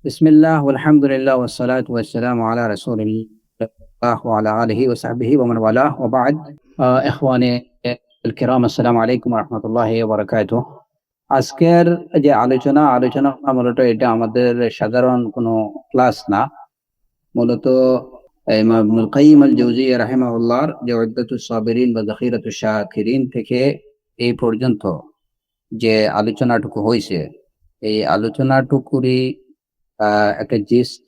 বিসমিল্লাহ আলহামদুলিল্লাহ ওয়াসসালাতু ওয়াসসালামু আলা রাসূলিল্লাহ ওয়া আলা আলিহি ওয়া সাহবিহি ওয়া মান ওয়ালাহ ওয়া বা'দ। ইখওয়ানি আল-কিরাম, আসসালামু আলাইকুম ওয়া রাহমাতুল্লাহি ওয়া বারাকাতুহু। আজকের যে আলোচনা মূলত এটা আমাদের সাধারণ কোনো ক্লাস না। মূলত ইমাম ইবনুল কাইয়্যিম আল-জাওজিয়্যা রাহিমাহুল্লাহর যে উদ্দাতুস সাবিরিন ওয়া যাখিরাতুশ শাকিরিন থেকে এই পর্যন্ত যে আলোচনাটুকু হয়েছে, এই আলোচনাটুকুরই একটা জিস্ট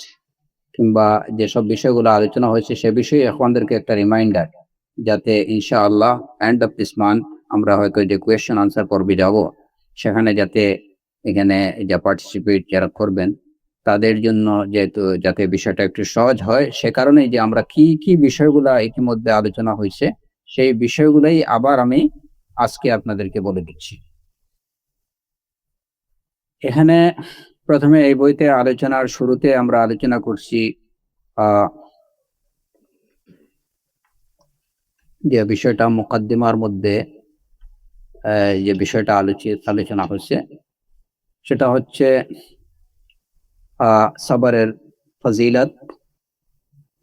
কিংবা যেসব বিষয়গুলো আলোচনা হয়েছে সে বিষয়ে আমাদেরকে একটা রিমাইন্ডার, যাতে ইনশাআল্লাহ এন্ড অফ দিস মান্থ আমরা হয়তো যে কোয়েশ্চেন আনসার পর্বে যাব, সেখানে যাতে এখানে যা পার্টিসিপেট যারা করবেন তাদের জন্য যেহেতু যাতে বিষয়টা একটু সহজ হয়, সে কারণেই যে আমরা কি কি বিষয়গুলো ইতিমধ্যে আলোচনা হয়েছে সেই বিষয়গুলোই আবার আমি আজকে আপনাদেরকে বলে দিচ্ছি। এখানে প্রথমে এই বইতে আলোচনার শুরুতে আমরা আলোচনা করছি যে বিষয়টা মুকদ্দিমার মধ্যে যে বিষয়টা আলোচনা হচ্ছে সেটা হচ্ছে সবরের ফজিলত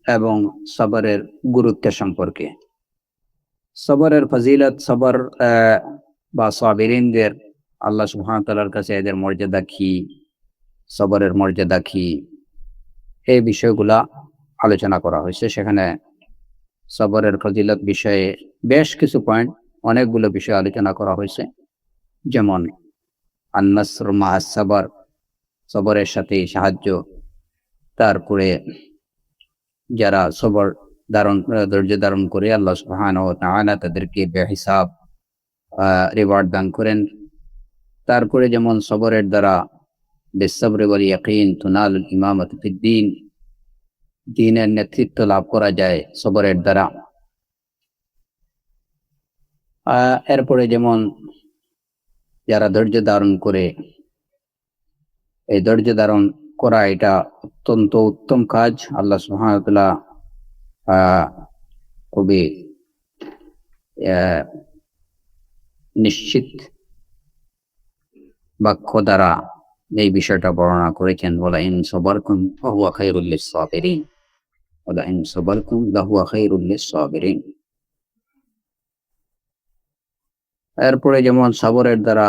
এবং সবরের গুরুত্ব সম্পর্কে। সবরের ফজিলত, সবর বা সাবিরিনদের আল্লাহ সুবহানাহু ওয়া তাআলার কাছে এদের মর্যাদা কি, সবরের মর্যাদা কি, এই বিষয়গুলা আলোচনা করা হয়েছে। সেখানে সবরের ফজিলত বিষয়ে বেশ কিছু পয়েন্ট, অনেকগুলো বিষয় আলোচনা করা হয়েছে, যেমন আন-নাসর মা'আস সাবর, সবরের সাথে সাহায্য। তারপরে যারা সবর ধৈর্য ধারণ করে আল্লাহ সুবহানাহু ওয়া তাআলা তাদেরকে বেহিসাব রিওয়ার্ড দান করেন। তারপরে যেমন সবরের দ্বারা বিসসবরি ওয়াল ইয়াকিন তুনালুল ইমামাতু ফিদ্দীন, দ্বীনের নেতৃত্ব লাভ করা যায় সবরের দ্বারা। এরপরে যেমন যারা ধৈর্য ধারণ করে, এই ধৈর্য ধারণ করা এটা অত্যন্ত উত্তম কাজ। আল্লাহ সুবহানাহু ওয়া তাআলা খুবই নিশ্চিত বাক্য দ্বারা এই বিষয়টা বর্ণনা করেছেন, ওয়ালা ইন সাবারতুম ফাহুয়া খায়রুল লিস-সাবিরিন, ওয়ালা ইন সাবারতুম লাহুয়া খায়রুল লিস-সাবিরিন। এরপরে যেমন সবরের দ্বারা,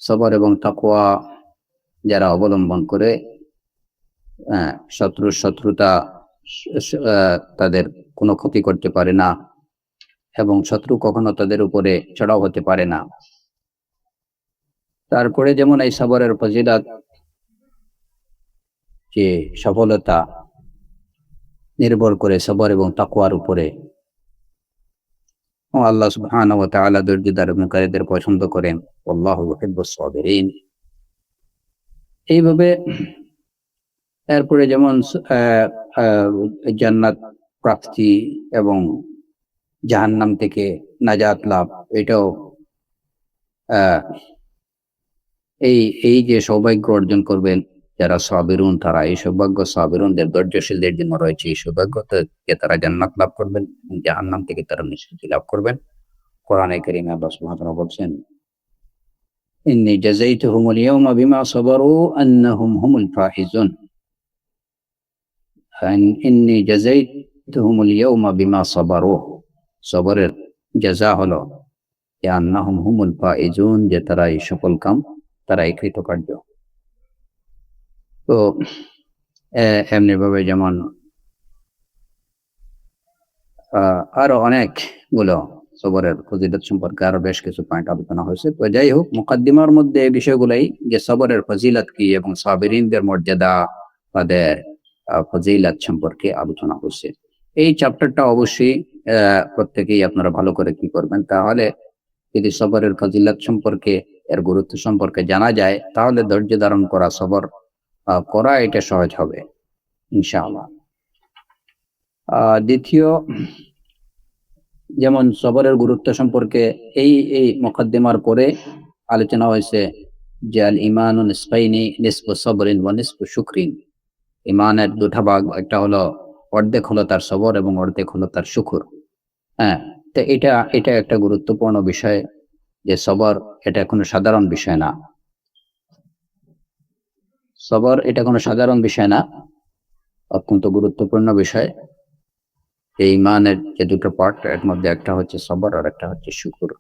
সবর এবং তাকওয়া যারা অবলম্বন করে, শত্রুতা তাদের কোনো ক্ষতি করতে পারে না এবং শত্রু কখনো তাদের উপরে চড়াও হতে পারে না। তারপরে যেমন এই সবরের ফজিলত, যে সফলতা নির্ভর করে সবর এবং তাকওয়ার উপরে। আল্লাহ সুবহানাহু ওয়া তাআলা ধৈর্য ধারণকারীদের পছন্দ করেন, আল্লাহু ইউহিব্বুস সাবিরিন। এইভাবে এরপরে যেমন জান্নাত প্রাপ্তি এবং জাহান্নাম থেকে নাজাত লাভ, এটাও এই যে সৌভাগ্য অর্জন করবেন যারা সাবিরুন, তারা এই সৌভাগ্য সাবিরুনদের, ধৈর্যশীলদের জন্য রয়েছে। এই সৌভাগ্য থেকে তারা জান্নাত লাভ করবেন, জাহান্নাম থেকে তারা নিষ্কৃতি লাভ করবেন। কোরআনে কারীমে আল্লাহ সুবহানাহু ওয়া তাআলা বলছেন, ইন্নী জাযাইতুহুমুল ইয়াওমা বিমা সাবারু আন্নাহুম হুমুল ফাইজুন। ইন্নী জাযাইতুহুমুল ইয়াওমা বিমা সাবারু, সবরের জাযা হলো যে আন্নাহুম হুমুল ফাইজুন, যে তারা এই সফল কাম, তারা এই কৃতকার্য। তো এমনি ভাবে যেমন আরো অনেকগুলো সবরের ফজিলত সম্পর্কে আরো বেশ কিছু পয়েন্ট আলোচনা হয়েছে। তো যাই হোক, মুকদ্দিমার মধ্যে এই বিষয়গুলাই, যে সবরের ফজিলত কি এবং সাবিরিনদের মর্যাদা, তাদের ফজিলত সম্পর্কে আলোচনা হচ্ছে। এই চ্যাপ্টারটা অবশ্যই প্রত্যেকেই আপনারা ভালো করে কি করবেন, তাহলে যদি সবরের ফজিলত সম্পর্কে, এর গুরুত্ব সম্পর্কে জানা যায়, তাহলে ধৈর্য ধারণ করা, সবর করা এটা সহজ হবে ইনশাআল্লাহ। দ্বিতীয়, যেমন সবরের গুরুত্ব সম্পর্কে এই মুকদ্দিমার পরে আলোচনা হয়েছে যে আল ঈমানু নিসফাইনি, নিসফু সবরিন ওয়া নিসফু শুকরিন। ঈমানের দুটা ভাগ, একটা হলো অর্ধেক হলো তার সবর এবং অর্ধেক হলো তার শুকর। তো এটা একটা গুরুত্বপূর্ণ বিষয়, যে সবর এটা কোনো সাধারণ বিষয় না। সবর এটা কোনো সাধারণ বিষয় না, অত্যন্ত গুরুত্বপূর্ণ বিষয়। এই ইমানের যে দুটো পার্ট, এর মধ্যে একটা হচ্ছে সবর আর একটা হচ্ছে শুকর।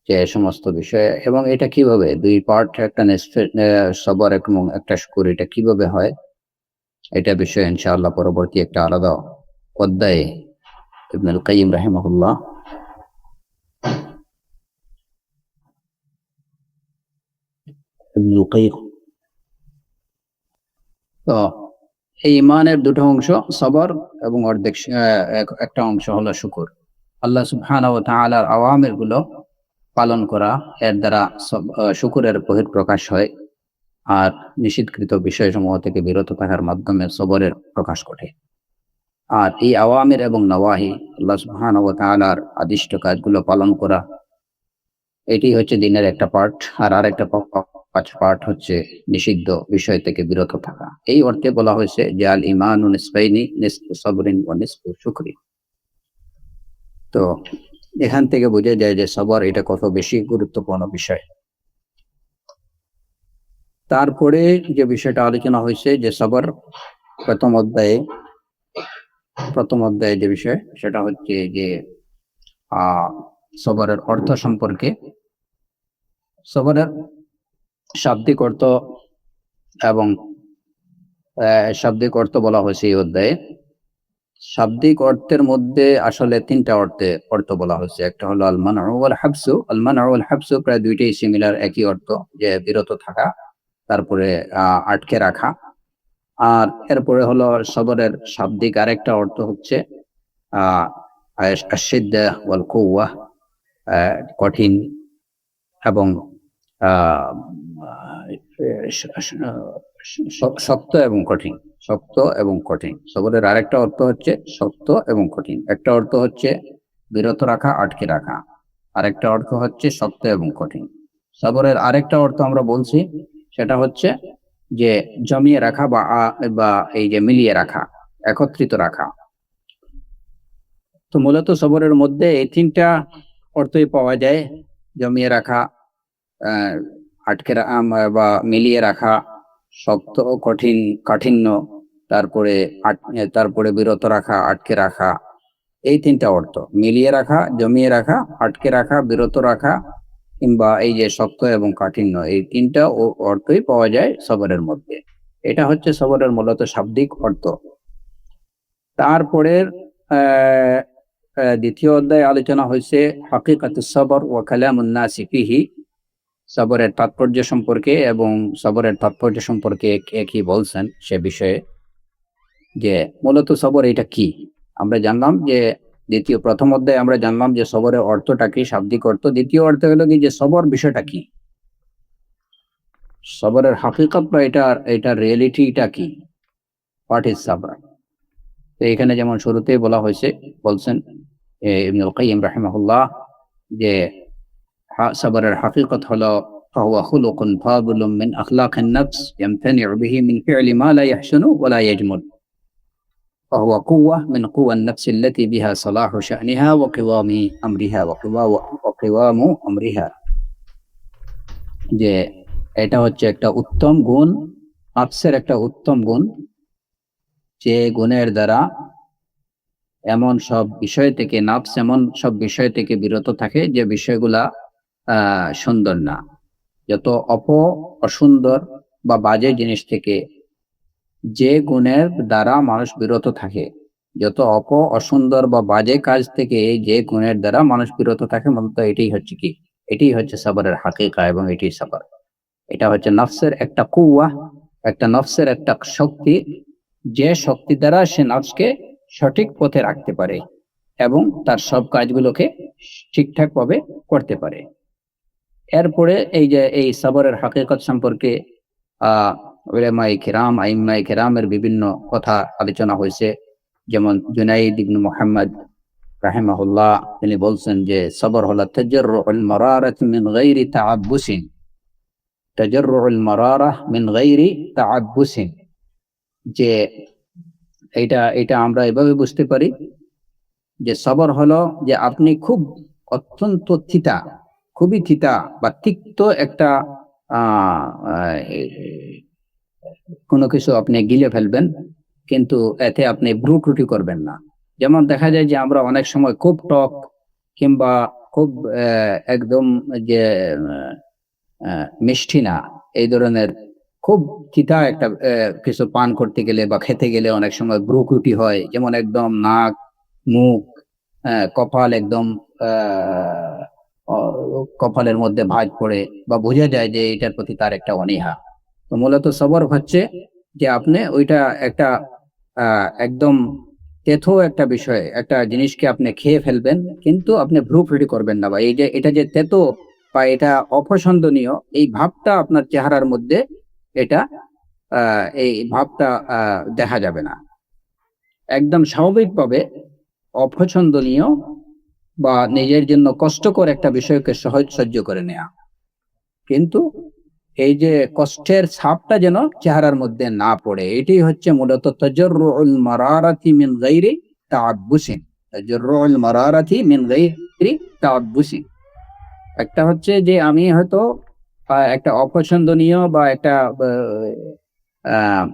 যে সমস্ত বিষয়ে, এবং এটা কিভাবে দুই পার্ট, একটা সবর এবং একটা শুকর, এটা কিভাবে হয়, এটা বিষয়ে ইনশাআল্লাহ পরবর্তী একটা আলাদা অধ্যায়ে ইবনুল কাইয়িম রাহিমাহুল্লাহ ইবনুল কাইয়িম তো এই ইমানের দুটো অংশ সবর, এবং অর্ধেক একটা অংশ হলো শুকর। আল্লাহ সুবহানাহু ওয়া তাআলার আওয়ামির গুলো পালন করা, এর দ্বারা শুকরের বহিঃপ্রকাশ হয়, আর নিষিদ্ধকৃত বিষয়সমূহ থেকে বিরত থাকার মাধ্যমে সবরের প্রকাশ ঘটে। আর এই আওয়ামির এবং নওয়াহি, আল্লাহ সুবহানাহু ওয়া তাআলার আদিষ্ট কাজগুলো পালন করা, এটি হচ্ছে দিনের একটা পার্ট। আর আরেকটা পার্ট হচ্ছে নিষিদ্ধ বিষয় থেকে বিরত থাকা। এই অর্থে বলা হয়েছে যে আল ইমানু নিসফাইনি, নিসফু সাবরিন ওয়া নিসফু শুকরি। তো এখান থেকে বোঝা যায় যে সবর এটা কত বেশি গুরুত্বপূর্ণ বিষয়। তারপরে যে বিষয়টা আলোচনা হয়েছে যে সবর প্রথম অধ্যায়ে যে বিষয়, সেটা হচ্ছে যে সবরের অর্থ সম্পর্কে। সবরের শাব্দিক অর্থ এবং শাব্দিক অর্থ বলা হয়েছে এই অধ্যায়ে। শাব্দিক অর্থের মধ্যে আসলে তিনটা অর্থ বলা হয়েছে। একটা হলো আল মানউ ওয়াল হাবসু। আল মানউ ওয়াল হাবসু প্রায় দুইটাই সিমিলার, একই অর্থ, যে বিরত থাকা, তারপরে আটকে রাখা। আর এরপরে হলো সবরের শাব্দিক আরেকটা অর্থ হচ্ছে আশ-শিদ্দা ওয়াল কুওয়া, কঠিন এবং আহ শক্ত এবং কঠিন। শক্ত এবং কঠিন, সবরের আরেকটা অর্থ হচ্ছে শক্ত এবং কঠিন। একটা অর্থ হচ্ছে বিরত রাখা, আটকে রাখা, আরেকটা অর্থ হচ্ছে শক্ত এবং কঠিন। সবরের আরেকটা অর্থ আমরা বলছি, সেটা হচ্ছে যে জমিয়ে রাখা বা এই যে মিলিয়ে রাখা, একত্রিত রাখা। তো মূলত সবরের মধ্যে এই তিনটা অর্থই পাওয়া যায়: জমিয়ে রাখা, আটকে বা মিলিয়ে রাখা, শক্ত ও কাঠিন্য, তারপরে বিরত রাখা, আটকে রাখা। এই তিনটা অর্থ, মিলিয়ে রাখা, জমিয়ে রাখা, আটকে রাখা, বিরত রাখা, কিংবা এই যে শক্ত এবং কাঠিন্য, এই তিনটা অর্থই পাওয়া যায় সবরের মধ্যে। এটা হচ্ছে সবরের মূলত শাব্দিক অর্থ। তারপরের দ্বিতীয় অধ্যায়ে আলোচনা হয়েছে হাকিকাতুস সবর ওয়া কালামুন নাসি ফিহি, সবরের তাৎপর্য সম্পর্কে, এবং সবরের তাৎপর্য সম্পর্কে কি বলছেন সে বিষয়ে। যে মূলত সবর এটা কি আমরা জানলাম, যে প্রথম অধ্যায়ে আমরা জানলাম যে সবরের অর্থটা কি, শাব্দিক অর্থ। দ্বিতীয় অর্থ হলো কি যে সবর বিষয়টা কি, সবরের হাকিকত বা এটার রিয়েলিটিটা কি, হোয়াট ইজ সাবর। তো এখানে যেমন শুরুতেই বলছেন ইবনুল কাইয়িম রাহিমাহুল্লাহ যে সবরের হাকিকত হলো فهو خلق فاضل من أخلاق النفس يمتنع به من فعل ما لا يحسن ولا يجمل، وهو قوة من قوى النفس التي بها صلاح شأنها وقوام أمرها যে এটা হচ্ছে একটা উত্তম গুণ, নফসের একটা উত্তম গুণ, যে গুণের দ্বারা এমন সব বিষয় থেকে বিরত থাকে যে বিষয়গুলা সুন্দর না। যত অসুন্দর বা বাজে জিনিস থেকে যে গুণের দ্বারা মানুষ বিরত থাকে, যত অসুন্দর বা বাজে কাজ থেকে যে গুণের দ্বারা মানুষ বিরত থাকে, মূলত এটাই হচ্ছে সবরের হাকিকা, এবং এটাই সবর। এটা হচ্ছে নফসের একটা কুওয়া, নফসের একটা শক্তি, যে শক্তি দ্বারা সে নফসকে সঠিক পথে রাখতে পারে এবং তার সব কাজগুলোকে ঠিকঠাক ভাবে করতে পারে। এরপরে এই সবরের হাকিকত সম্পর্কে উলামায়ে কিরাম, আইম্মায়ে কিরামের বিভিন্ন কথা আলোচনা হয়েছে। যেমন জুনাইদ ইবনে মুহাম্মদ রাহিমাহুল্লাহ তিনি বলছেন যে সবর হলো তাজাররুল মারারাত মিন গায়রি তাআব্বুসিন, তাজাররুল মারারাহ মিন গায়রি তাআব্বুসিন। যে এটা আমরা এভাবে বুঝতে পারি যে সবর হলো যে আপনি অত্যন্ত খুবই থিতা বা তিক্ত একটা কোনো কিছু আপনি গিলে ফেলবেন, কিন্তু এতে আপনি ভ্রুকুটি করবেন না। যেমন দেখা যায় যে আমরা অনেক সময় খুব টক কিংবা খুব একদম যে মিষ্টি না, এই ধরনের খুব তিতা একটা কিছু পান করতে গেলে বা খেতে গেলে অনেক সময় ভ্রুকুটি হয়, যেমন একদম নাক, মুখ, কপাল একদম আহ কপালের মধ্যে ভাঁজ পড়ে বা বোঝা যায় যে এটার প্রতি তার একটা অনীহা। তো মূলত সবর হচ্ছে যে আপনি ওইটা একটা একদম তেথো একটা বিষয়, একটা জিনিসকে আপনি খেয়ে ফেলবেন, কিন্তু আপনি ভ্রুকুটি করবেন না, বা এই যে এটা যে তেতো বা এটা অপছন্দনীয় এই ভাবটা আপনার চেহারার মধ্যে, এটা এই ভাবটা দেখা যাবে না। একদম স্বাভাবিকভাবে অপছন্দনীয় বা নিজের জন্য কষ্টকর একটা বিষয়কে সহজ সহ্য করে নেয়া, কিন্তু এই যে কষ্টের ছাপটা যেন চেহারার মধ্যে না পড়ে, এটি হচ্ছে মূলত তাজাররুল মারারাতি মিন গায়রি তাআব্বুসিন। তাজাররুল মারারাতি মিন গায়রি তাআব্বুসিন, একটা হচ্ছে যে আমি হয়তো একটা অপছন্দনীয় বা একটা আহ,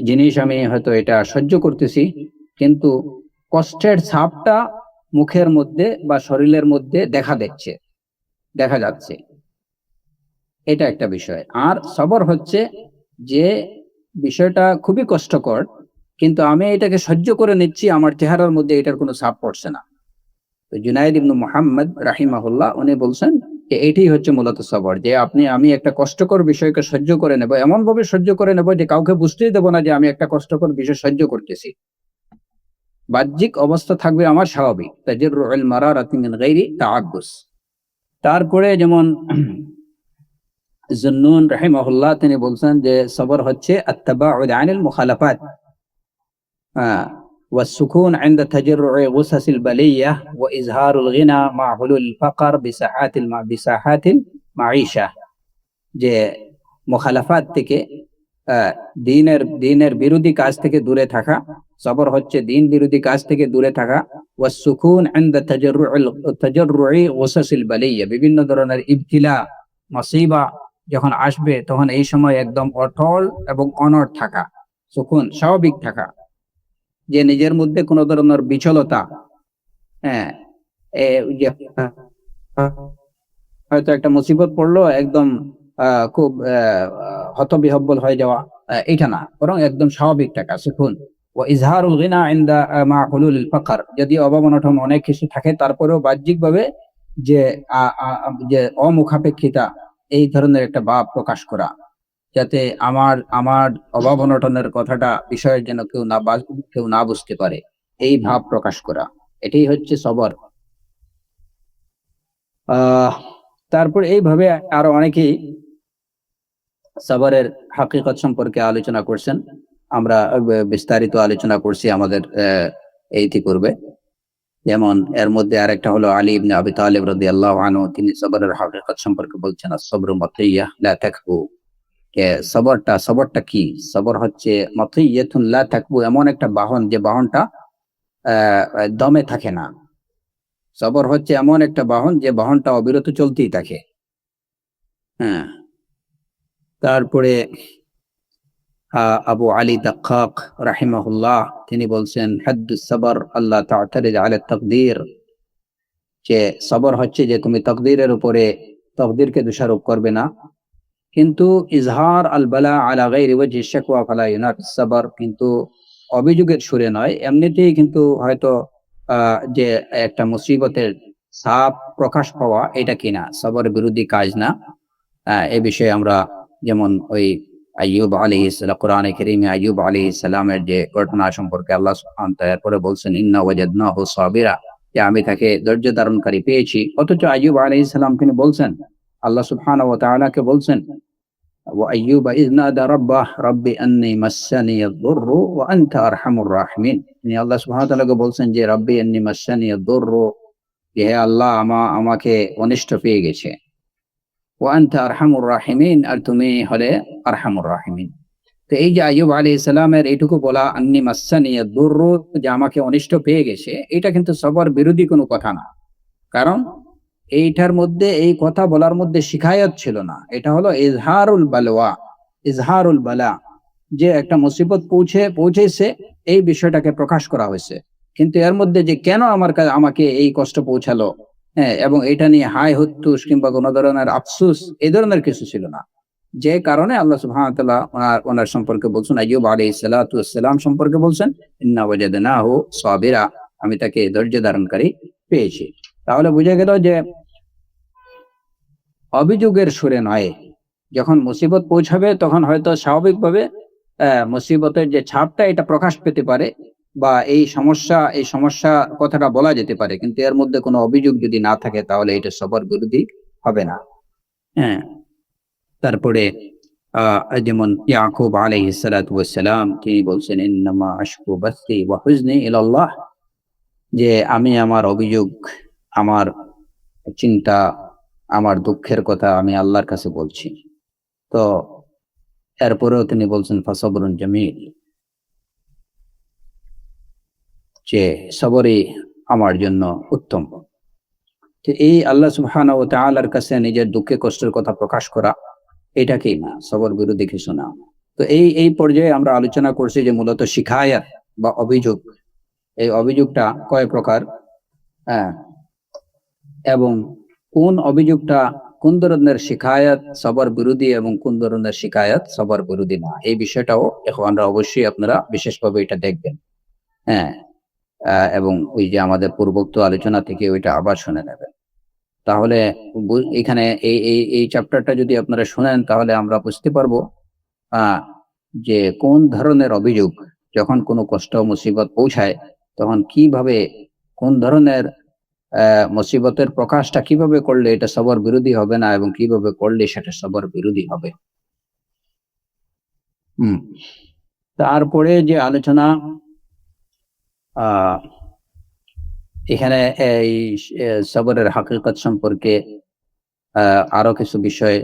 জিনিস আমি হয়তো এটা সহ্য করতেছি, কিন্তু কষ্টের ছাপটা মুখের মধ্যে বা শরীরের মধ্যে দেখা যাচ্ছে, এটা একটা বিষয়। আর সবর হচ্ছে যে বিষয়টা খুবই কষ্টকর, কিন্তু আমি এটাকে সহ্য করে নিচ্ছি, আমার চেহারার মধ্যে এটার কোনো ছাপ পড়ছে না। তো জুনায়েদ ইবনে মুহাম্মদ রাহিমাহুল্লাহ উনি বলছেন যে এটাই হচ্ছে মূলত সবর, যে আমি একটা কষ্টকর বিষয়কে সহ্য করে নেব, এমন ভাবে সহ্য করে নেব যে কাউকে বুঝতেই দেব না যে আমি একটা কষ্টকর বিষয় সহ্য করতেছি। বাহ্যিক অবস্থা থাকবে আমার স্বাভাবিক, তাজাররুল মারারাতি মিন গায়রি তাআব্বুস। তারপরে যেমন জুন্নুন রাহিমাহুল্লাহ তিনি বলছেন যে সবর হচ্ছে আত্তাবাউদ আনিল মুখালাফাত والسكون عند تجرع غصص البلية وإظهار الغنى مع حلول الفقر بساحات المعيشة। যে মুখালাফাত থেকে দিনের বিরোধী কাজ থেকে দূরে থাকা, সবর হচ্ছে দিন বিরোধী কাজ থেকে দূরে থাকা। ওয়াসসুকুন ইনদা তাজাররুই গুসাসিল বালিয়া, বিভিন্ন ধরনের ইবতিলা মুসিবা যখন আসবে তখন এই সময় একদম অটল এবং অনড় থাকা, সুকুন স্বাভাবিক থাকা, যে নিজের মধ্যে কোনো ধরনের বিচলতা, হ্যাঁ, যে হয়তো একটা মুসিবত পড়লো একদম খুব হতবিহব্বল হয়ে যাওয়া, এটা না, বরং একদম স্বাভাবিক থাকা, সুকুন। ও ইজহারুল গিনা ইনদা মা হুলুলিল ফাকর, যদি অভাব অনটন অনেক কিছু থাকে তারপরেও বাহ্যিকভাবে যে যে অমুখাপেক্ষিতা, এই ধরনের একটা ভাব প্রকাশ করা, যাতে আমার অভাব অনটনের কথাটা বিষয়ের যেন কেউ না বুঝতে পারে, এই ভাব প্রকাশ করা, এটাই হচ্ছে সবর। তারপর এইভাবে আরো অনেকেই সবরের হাকিকত সম্পর্কে আলোচনা করছেন, আমরা বিস্তারিত আলোচনা করছি আমাদের ইতিপূর্বে। যেমন এর মধ্যে আরেকটা হলো আলী ইবনে আবি তালিব রাদিয়াল্লাহু আনহু, তিনি সবরের হাকিকত সম্পর্কে বলছেন আস-সাবরু মাতিয়াহ লা তাকবু, সবরটা কি? সবর হচ্ছে মাতিয়াতুন লা তাকবু, এমন একটা বাহন যে বাহনটা দমে থাকে না। সবর হচ্ছে এমন একটা বাহন যে বাহনটা অবিরত চলতেই থাকে। হ্যাঁ, তারপরে আবু আলী দাক্কাক রাহিমাহুল্লাহ তিনি বলছেন হাদ্দুস সবর আল্লাহ তা'তারিদ আলা তাকদীর, যে সবর হচ্ছে যে তুমি তকদিরকে দোষারোপ করবে না, কিন্তু ইজহার আল বালা আলা গায়রি ওয়াজহি শাকওয়া ফালা ইউনাফিস সবর, কিন্তু অভিযোগের সুরে নয়, এমনিতেই কিন্তু হয়তো যে একটা মুসিবতের ছাপ প্রকাশ পাওয়া, এটা কিনা সবর বিরোধী কাজ না। এ বিষয়ে আমরা যেমন ওই আইয়ুব আলাইহিস সালাম, কোরআনে কারীমে আইয়ুব আলাইহিস সালামের যে ঘটনা সম্পর্কে আল্লাহ সুবহানাহু ওয়া তাআলা এরপরে বলছেন ইন্না ওয়াজাদনাহু সাবিরা, যে আমি তাকে ধৈর্য ধারণকারী পেয়েছি। অথচ আইয়ুব আলাইহিস সালাম তিনি বলছেন, আল্লাহ সুবহানাহু ওয়া তাআলাকে বলছেন ওয়া আইয়ুবা ইয নাদা রাব্বাহ রাব্বি আন্নী মাসসানিয়াদ দুররু ওয়া আনতা আরহামুর রাহিমিন। তিনি আল্লাহ সুবহানাহু ওয়া তাআলাকে বলছেন যে রাব্বি আন্নী মাসসানিয়াদ দুররু, যে হে আল্লাহ আমাকে অনিষ্ট পেয়ে গেছে, ওয়া আনতা আরহামুর রাহিমিন, আর তুমি হলে আরহামুর রাহিমিন। তো এই যে আইয়ুব আলাইহিস সালামের এইটুকু বলা আন্নী মাসসানিয়াদ দুররু, যে আমাকে অনিষ্ট পেয়ে গেছে, এটা কিন্তু সবার বিরোধী কোনো কথা না। কারণ এইটার মধ্যে এই কথা বলার মধ্যে শিখায়ত ছিল না, এটা হলো ইজহারুল বালওয়া, ইজহারুল বালা, যে একটা মুসিবত পৌঁছেছে এই বিষয়টাকে প্রকাশ করা হয়েছে। কিন্তু এর মধ্যে যে কেন আমাকে এই কষ্ট পৌঁছালো, হ্যাঁ, এবং এটা নিয়ে হাই হুত্তুস কিংবা কোনো ধরনের আফসুস এই ধরনের কিছু ছিল না। যে কারণে আল্লাহ সুবহানাহু ওয়া তাআলা ওনার সম্পর্কে বলছেন, আইয়ুব আলাইহিস সালাতু ওয়াস সালাম সম্পর্কে বলছেন, ইন্না ওয়াজাদনাহু সাবিরা, আমি তাকে ধৈর্য ধারণকারী পেয়েছি। তাহলে বুঝা গেল যে অভিযোগের সুরে নয়, যখন মুসিবত পৌঁছাবে তখন হয়তো স্বাভাবিকভাবে মুসিবতের যে ছাপটা এটা প্রকাশ পেতে পারে, বা এই সমস্যা কথাটা বলা যেতে পারে, কিন্তু এর মধ্যে কোনো অভিযোগ যদি না থাকে তাহলে এটা সবার বিরোধী হবে না। হ্যাঁ, তারপরে যেমন ইয়াকুব আলাইহিস সালাতু ওয়াস সালাম তিনি বলছেন, ইন্নামা আশকু বাসি ওয়া হুজনি ইলাল্লাহ, যে আমি আমার অভিযোগ, আমার চিন্তা, আমার দুঃখের কথা আমি আল্লাহর কাছে বলছি। তো এরপরেও তিনি বলছেন ফাসবরুন জামিল, যে সবরই আমার জন্য উত্তম। তো এই আল্লাহ সুবহানাহু ওয়া তাআলার কাছে নিজের দুঃখে কষ্টের কথা প্রকাশ করা, এটাকেই না সবর বিরোধী কিছু না। তো এই পর্যায়ে আমরা আলোচনা করছি যে মূলত শিখায়াত বা অভিযোগ, এই অভিযোগটা কয় প্রকার, হ্যাঁ, এবং কোন অভিযোগটা, কোন ধরনের শিকায়াত সবার বিরোধী এবং কোন ধরনের শিকায়াত সবার বিরোধী না, এই বিষয়টাও এখন আমরা অবশ্যই আপনারা বিশেষভাবে এটা দেখবেন। হ্যাঁ, এবং ওই যে আমাদের পূর্বোক্ত আলোচনা থেকে ওইটা আবার শুনে নেবেন। তাহলে এখানে এই চ্যাপ্টারটা যদি আপনারা শুনেন তাহলে আমরা বুঝতে পারবো যে কোন ধরনের অভিযোগ, যখন কোনো কষ্ট মুসিবত পৌঁছায় তখন কিভাবে, কোন ধরনের মুসিবতের প্রকাশটা কিভাবে করলে এটা সবার বিরোধী হবে না, এবং কিভাবে করলে সেটা সবার বিরোধী হবে। তারপরে যে আলোচনা এখানে এই সবরের হাকিকত সম্পর্কে আরো কিছু বিষয়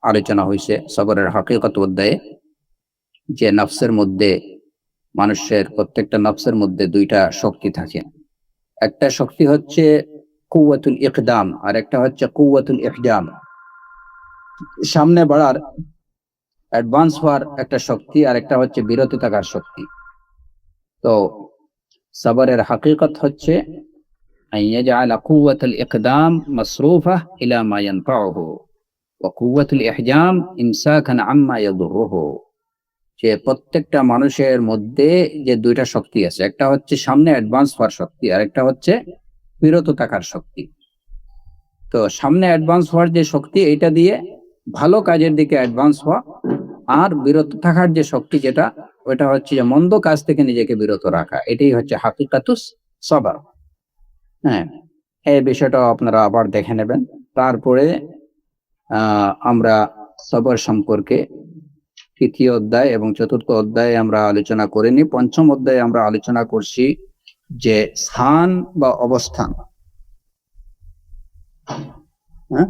আলোচনা হয়েছে সবরের হাকিকত অধ্যায়ে, যে নফসের মধ্যে, মানুষের প্রত্যেকটা নফসের মধ্যে দুইটা শক্তি থাকে। একটা শক্তি হচ্ছে কুওয়াতুল ইকদাম, আর একটা হচ্ছে কুওয়াতুল ইহজাম, সামনে বাড়ার, অ্যাডভান্স হওয়ার একটা শক্তি, আর একটা হচ্ছে বিরত থাকার শক্তি। তো সবরের হাকিকত হচ্ছে আন ইয়াজআলা কুওয়াতুল ইকদাম মাসরুফা ইলা মা ইয়ানফাউহু ওয়া কুওয়াতুল ইহজাম ইমসাকান আম্মা ইয়াদুররুহু, যে প্রত্যেকটা মানুষের মধ্যে যে দুইটা শক্তি আছে, একটা হচ্ছে সামনে অ্যাডভান্স হওয়ার শক্তি, আর একটা হচ্ছে বিরত থাকার শক্তি। তো সামনে অ্যাডভান্স হওয়ার যে শক্তি, এটা দিয়ে ভালো কাজের দিকে অ্যাডভান্স হওয়া, আর বিরত থাকার যে শক্তি যেটা, ওটা হচ্ছে যে মন্দ কাজ থেকে নিজেকে বিরত রাখা। এটাই হচ্ছে হাকিকাতুস সবর। হ্যাঁ, এই বিষয়টা আপনারা আবার দেখে নেবেন। তারপরে আমরা সবর সম্পর্কে তৃতীয় অধ্যায় এবং চতুর্থ অধ্যায়ে আমরা আলোচনা করিনি। পঞ্চম অধ্যায়ে আমরা আলোচনা করছি যে স্থান বা অবস্থান। হ্যাঁ,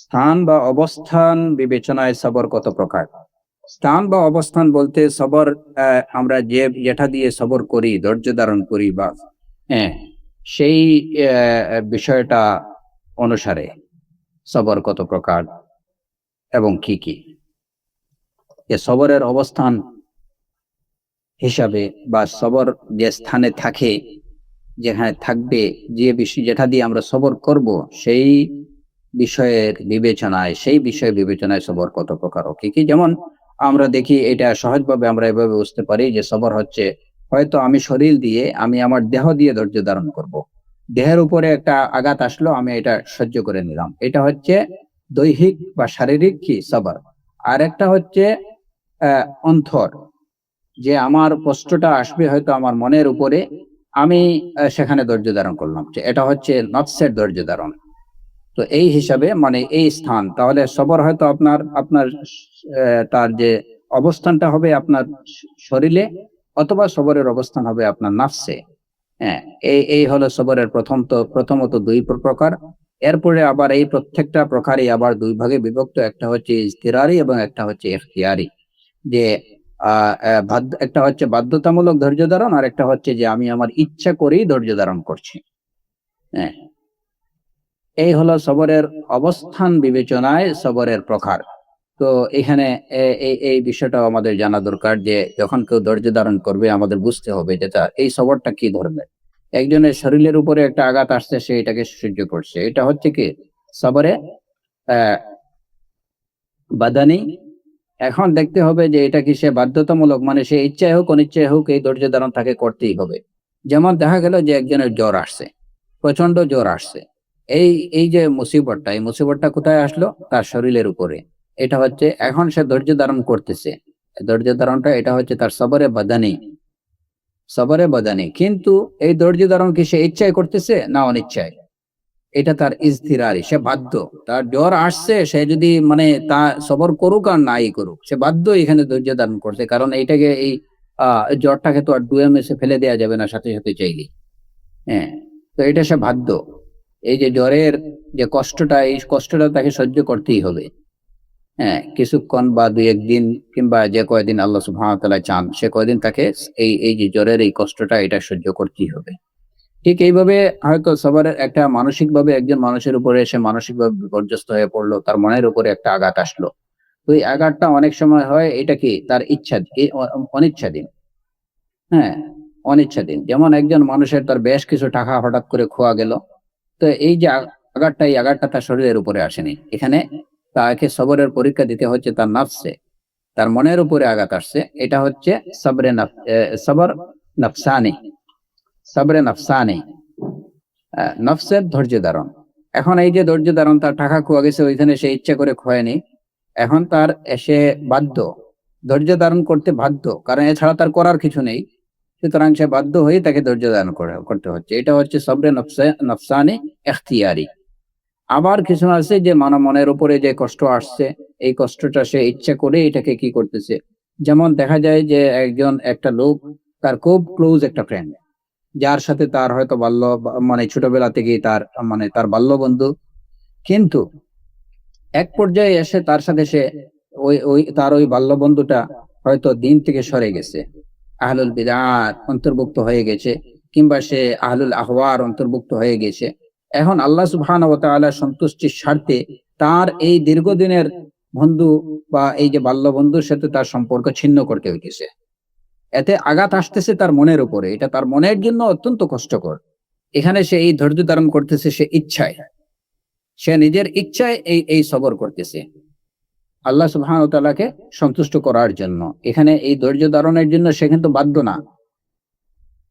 স্থান বা অবস্থান বিবেচনায় সবর কত প্রকার। স্থান বা অবস্থান বলতে সবর, আমরা যেটা দিয়ে সবর করি, ধৈর্য ধারণ করি, বা সেই বিষয়টা অনুসারে সবর কত প্রকার এবং কি কি। সবরের অবস্থান হিসাবে, বা সবর যে স্থানে থাকে, যেখানে থাকবে, যে বিষয় যেটা দিয়ে আমরা সবর করব, সেই বিষয় বিবেচনায় সবর কত প্রকার ও কি কি। যেমন আমরা দেখি, এটা সহজভাবে আমরা এভাবে বুঝতে পারি যে সবর হচ্ছে, হয়তো আমি শরীর দিয়ে, আমি আমার দেহ দিয়ে ধৈর্য ধারণ করব, দেহের উপরে একটা আঘাত আসলো, আমি এটা সহ্য করে নিলাম, এটা হচ্ছে দৈহিক বা শারীরিক কি সবর। আর একটা হচ্ছে অন্তর, যে আমার কষ্টটা আসবে হয়তো আমার মনের উপরে, আমি সেখানে ধৈর্য ধারণ করলাম, যে এটা হচ্ছে নফসের ধৈর্য ধারণ। তো এই হিসাবে মানে এই স্থান, তাহলে সবর হয়তো আপনার আপনার তার যে অবস্থানটা হবে আপনার শরীরে, অথবা সবরের অবস্থান হবে আপনার নফসে। হ্যাঁ, এই হলো সবরের প্রথমত দুই প্রকার। এরপরে আবার এই প্রত্যেকটা প্রকারই আবার দুই ভাগে বিভক্ত, একটা হচ্ছে ইজতিরারি এবং একটা হচ্ছে ইখতিয়ারি। যে একটা হচ্ছে বাধ্যতামূলক ধৈর্য ধারণ, আর একটা হচ্ছে যে আমি আমার ইচ্ছা করেই ধৈর্য ধারণ করছি। হ্যাঁ, এই হলো সবরের অবস্থান বিবেচনায় সবরের প্রকার। তো এখানে এই বিষয়টাও আমাদের জানা দরকার যে যখন কেউ ধৈর্য ধারণ করবে আমাদের বুঝতে হবে যে এই সবরটা কি ধরনের। একজনের শরীরের উপরে একটা আঘাত আসছে, সে এটাকে সহ্য করছে, এটা হচ্ছে কি সবরে আহ বাদানি। এখন দেখতে হবে যে এটা কি সে বাধ্যতামূলক, মানে সে ইচ্ছায় হোক অনিচ্ছায় হোক এই ধৈর্য ধারণ তাকে করতেই হবে। যেমন দেখা গেল যে একজনের জ্বর আসছে, প্রচন্ড জ্বর আসছে, এই এই যে মুসিবতটা, এই মুসিবতটা কোথায় আসলো? তার শরীরের উপরে। এটা হচ্ছে এখন সে ধৈর্য ধারণ করতেছে, ধৈর্য ধারণটা এটা হচ্ছে তার সবরে বাদানি, সবরে বাদানি। কিন্তু এই ধৈর্য ধারণ কি সে ইচ্ছায় করতেছে না অনিচ্ছায়? এটা তার ইজতিরারি, সে বাধ্য। তার জ্বর আসছে, সে যদি মানে তা সবর করুক আর নাই করুক, সে বাধ্য এখানে ধৈর্য ধারণ করছে, কারণ এইটাকে এই জ্বরটাকে তো আর ডুয়ে মেসে ফেলে দেওয়া যাবে না সাথে সাথে চাইলে। হ্যাঁ, তো এটা সে বাধ্য। এই যে জ্বরের যে কষ্টটা, এই কষ্টটা তাকে সহ্য করতেই হবে। হ্যাঁ, কিছুক্ষণ বা দুই একদিন কিংবা যে কয়দিন আল্লাহ সুবহানাহু ওয়া তাআলা চান সে কয়দিন তাকে এই এই যে জ্বরের এই কষ্টটা এটা সহ্য করতেই হবে। ঠিক এইভাবে হয়তো সবার একটা মানসিক ভাবে একজন মানুষের উপরে সে মানসিক ভাবে বিপর্যস্ত হয়ে পড়লো, তার মনের উপরে একটা আঘাত আসলো। তো এই আঘাতটা অনেক সময় হয় এটা কি তার ইচ্ছা অনিচ্ছাধীন। হ্যাঁ, অনিচ্ছাধীন। যেমন একজন মানুষের তার বেশ কিছু টাকা হঠাৎ করে খোয়া গেল, তো এই যে আঘাতটা, এই আঘাতটা তার শরীরের উপরে আসেনি, এখানে তাকে সবরের পরীক্ষা দিতে হচ্ছে তার নাফসে, তার মনের উপরে আঘাত আসছে। এটা হচ্ছে সবর নফসানি, সবরে নফসানি, নফসের ধৈর্য ধারণ। এখন এই যে ধৈর্য ধারণ, তার টাকা খোয়া গেছে, ওইখানে সে ইচ্ছা করে খোয়ায়নি, এখন তার এসে বাধ্য, ধৈর্য ধারণ করতে বাধ্য, কারণ এছাড়া তার করার কিছু নেই। সুতরাং সে বাধ্য হয়ে তাকে ধৈর্য ধারণ করতে হচ্ছে। এটা হচ্ছে সবরে নফসানি এখতিয়ারি। আবার কিছু আছে যে মনের উপরে যে কষ্ট আসছে, এই কষ্টটা সে ইচ্ছা করে এটাকে কি করতেছে। যেমন দেখা যায় যে একটা লোক, তার খুব ক্লোজ একটা ফ্রেন্ড, যার সাথে তার হয়তো মানে ছোটবেলা থেকেই তার মানে তার বাল্য বন্ধু, কিন্তু এক পর্যায়ে এসে তার সাথে সে তার ওই বাল্য বন্ধুটা হয়তো দিন থেকে সরে গেছে, আহলুল বিদআত অন্তর্ভুক্ত হয়ে গেছে, কিংবা সে আহলুল আহওয়ার অন্তর্ভুক্ত হয়ে গেছে। এখন আল্লাহ সুবহানাহু ওয়া তাআলার সন্তুষ্টির স্বার্থে তার এই দীর্ঘদিনের বন্ধু বা এই যে বাল্য বন্ধুর সাথে তার সম্পর্ক ছিন্ন করতে হইতেছে। এতে আঘাত আসতেছে তার মনের উপরে, এটা তার মনের জন্য অত্যন্ত কষ্টকর। এখানে সে এই ধৈর্য ধারণ করতেছে, সে ইচ্ছায়, সে নিজের ইচ্ছায় এই এই সবর করতেছে আল্লাহ সুবহানাহু ওয়া তাআলাকে সন্তুষ্ট করার জন্য। এখানে এই ধৈর্য ধারণের জন্য সে কিন্তু বাধ্য না।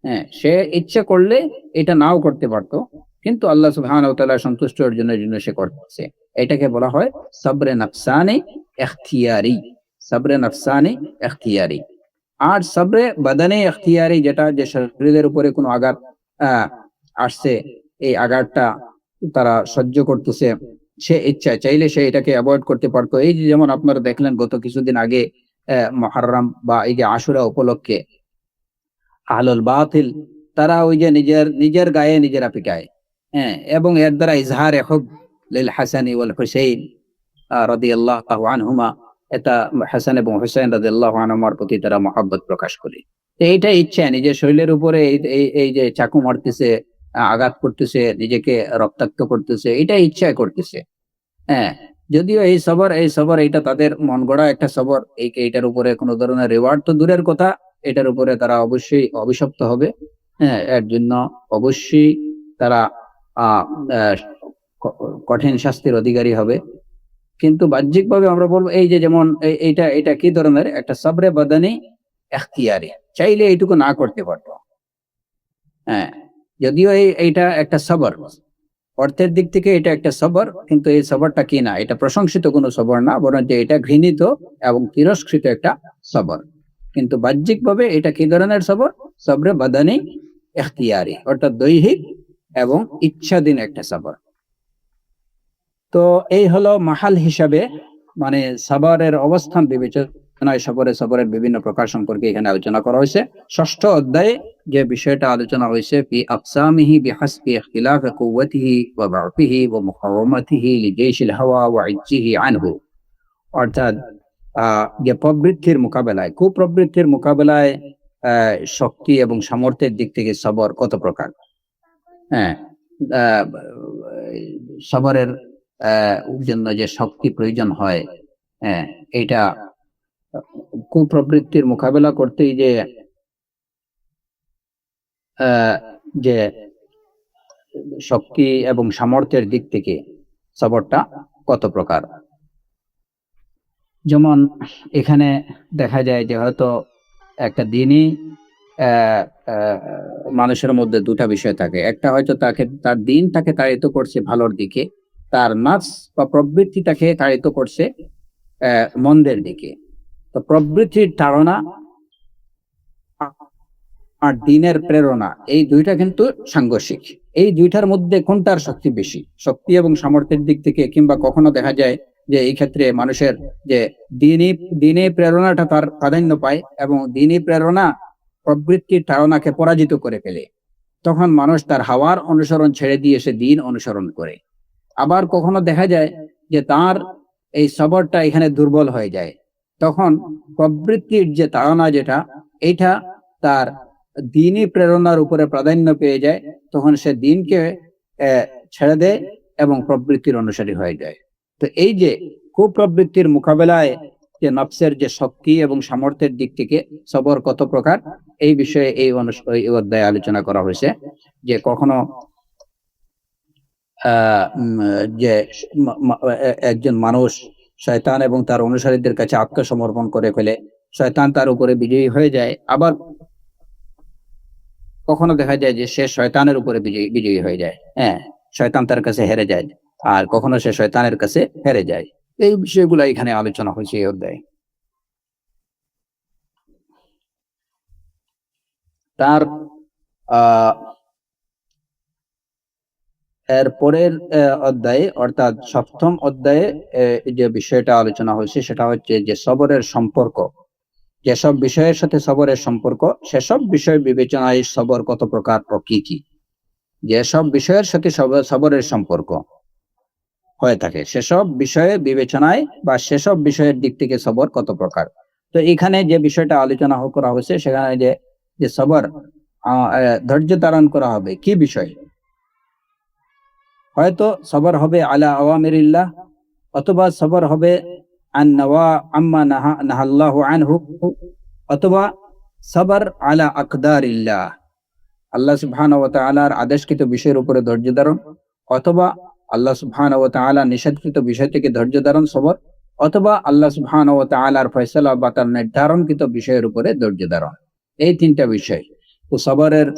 হ্যাঁ, সে ইচ্ছে করলে এটা নাও করতে পারতো, কিন্তু আল্লাহ সুবহানাহু ওয়া তাআলা সন্তুষ্টর জন্য সে করতেছে। এটাকে বলা হয় সবরে নফসানি ইখতিয়ারি, সবরে নফসানি ইখতিয়ারি। আর সবরে বাদানি ইখতিয়ারি, যেটা যে শরীরের উপরে কোনো আঘাত আসছে, এই আঘাতটা তারা সহ্য করতেছে, সে ইচ্ছা চাইলে সে এটাকে অ্যাভয়েড করতে পারতো। এই যে যেমন আপনারা দেখলেন গত কিছুদিন আগে মুহররম বা এই যে আশুরা উপলক্ষে আহলুল বাতিল তারা ওই যে নিজের নিজের গায়ে নিজেরা পিটায়। হ্যাঁ, এবং এর দ্বারা ইজহার হুব লিল হাসানি ওয়াল হুসাইন রাদিয়াল্লাহু আনহুমা, এটা হাসান এবং হুসাইন রাদিয়াল্লাহু আনহুমার প্রতি তারা মহব্বত প্রকাশ করে। তো এইটা ইচ্ছা, নিজের শরীরের উপরে এই যে চাকু মারতেছে, আঘাত করতেছে, নিজেকে রক্তাক্ত করতেছে, এটা ইচ্ছায় করতেছে। হ্যাঁ, যদিও এই সবর এটা তাদের মন গড়া একটা সবর, এইটার উপরে কোনো ধরনের রিওয়ার্ড তো দূরের কথা, এটার উপরে তারা অবশ্যই অভিশপ্ত হবে। হ্যাঁ, এর জন্য অবশ্যই তারা আহ আহ, কঠিন শাস্তির অধিকারী হবে। কিন্তু বাহ্যিকভাবে আমরা বলবো এই যে যেমন এইটা এটা কি ধরনের একটা সবরে বাদানি এখতিয়ারি, চাইলে এইটুকু না করতে পারতো। হ্যাঁ, যদিও এইটা একটা সবর, অর্থের দিক থেকে এটা একটা সবর, কিন্তু এই সবরটা কি না, এটা প্রশংসিত কোনো সবর না, বরং যে এটা ঘৃণিত এবং তিরস্কৃত একটা সবর। কিন্তু বাহ্যিকভাবে এটা কি ধরনের সবর? সবরে বাদানি এখতিয়ারি, অর্থাৎ দৈহিক এবং ইচ্ছাধীন একটা সবর। তো এই হলো মাহাল হিসাবে, মানে সবরের অবস্থান বিবেচনায় সবরের বিভিন্ন প্রকার সম্পর্কে এখানে আলোচনা করা হয়েছে। ষষ্ঠ অধ্যায়ে যে বিষয়টা আলোচনা হয়েছে ফি আকসামিহি বিহাসবি ইখতিলাফি কুওয়াতিহি ওয়া বা'ফিহি ওয়া মুকাওয়ামাতিহি লিজাইশিল হাওয়া ওয়া ইজ্জিহি আনহু, অর্থাৎ যে প্রবৃত্তির মোকাবেলায়, কুপ্রবৃত্তির মোকাবেলায় শক্তি এবং সামর্থ্যের দিক থেকে সবর কত প্রকার। হ্যাঁ, সবরের জন্য যে শক্তি প্রয়োজন হয়, হ্যাঁ, এটা কুপ্রবৃত্তির মোকাবেলা করতেই যে শক্তি এবং সামর্থ্যের দিক থেকে সবরটা কত প্রকার। যেমন এখানে দেখা যায় যে হয়তো একটা দিনই মানুষের মধ্যে দুটা বিষয় থাকে। একটা হয়তো তার দিন তাকে তাড়িত করছে ভালোর দিকে, তার নাফস বা প্রবৃত্তি তাকে তাড়িত করছে মন্দের দিকে। তো প্রবৃত্তির তাড়না আর দিনের প্রেরণা, এই দুইটা কিন্তু সাংঘর্ষিক। এই দুইটার মধ্যে কোনটার শক্তি বেশি, শক্তি এবং সামর্থ্যের দিক থেকে, কিংবা কখনো দেখা যায় যে এই ক্ষেত্রে মানুষের যে দিনে প্রেরণাটা তার প্রাধান্য পায় এবং দিনই প্রেরণা প্রবৃত্তির তাড়নাকে পরাজিত করে ফেলে, তখন মানুষ তার হাওয়ার অনুসরণ ছেড়ে দিয়ে সে দিন অনুসরণ করে। আবার কখনো দেখা যায় যে তার এই সবরটা এখানে দুর্বল হয়ে যায়, তখন প্রবৃত্তির যে তাড়না যেটা, এইটা তার দিনই প্রেরণার উপরে প্রাধান্য পেয়ে যায়, তখন সে দিনকে ছেড়ে দেয় এবং প্রবৃত্তির অনুসারী হয়ে যায়। তো এই যে কুপ্রবৃত্তির মোকাবেলায় যে নফসের যে শক্তি এবং সামর্থ্যের দিক থেকে সবর কত প্রকার, এই বিষয়ে এই অধ্যায়ে আলোচনা করা হয়েছে। যে কখনো যে একজন মানুষ শয়তান এবং তার অনুসারীদের কাছে আত্মসমর্পণ করে ফেলে, শয়তান তার উপরে বিজয়ী হয়ে যায়। আবার কখনো দেখা যায় যে সে শয়তানের উপরে বিজয়ী হয়ে যায়, হ্যাঁ, শয়তান তার কাছে হেরে যায়, আর কখনো সে শয়তানের কাছে হেরে যায়। এই বিষয়গুলো এখানে আলোচনা হয়েছে এই অধ্যায়ে। তার এর পরের অধ্যায়ে, অর্থাৎ সপ্তম অধ্যায়ে যে বিষয়টা আলোচনা হয়েছে সেটা হচ্ছে যে সবরের সম্পর্ক, যেসব বিষয়ের সাথে সবরের সম্পর্ক, সেসব বিষয় বিবেচনায় সবর কত প্রকার ও কি কি। যেসব বিষয়ের সাথে সবরের সম্পর্ক হয়ে থাকে সেসব বিষয়ে বিবেচনায় বা সেসব বিষয়ের দিক থেকে সবর কত প্রকার। তো এখানে যে বিষয়টা আলোচনা করা হয়েছে সেখানে যে সবর ধৈর্য ধারণ করা হবে কি বিষয়, হয়তো সবর হবে আলা আওয়ামিরিল্লাহ, অথবা সবর হবে আন নাওয়া আম্মা নাহাল্লাহু আনহু, অথবা সবর আলা আকদারিল্লাহ, আল্লাহ সুবহানাহু ওয়া তাআলার আদেশকৃত বিষয়ের উপরে ধৈর্য ধারণ, অথবা আল্লাহ সুবহানাহু ওয়া তাআলা নিষেধকৃত বিষয় থেকে ধৈর্য ধারণ সবর, অথবা আল্লাহ সুবহানাহু ওয়া তাআলার ফয়সালা বা তার নির্ধারণকৃত বিষয়ের উপরে ধৈর্য ধারণ। এই তিনটা বিষয় তো সবরের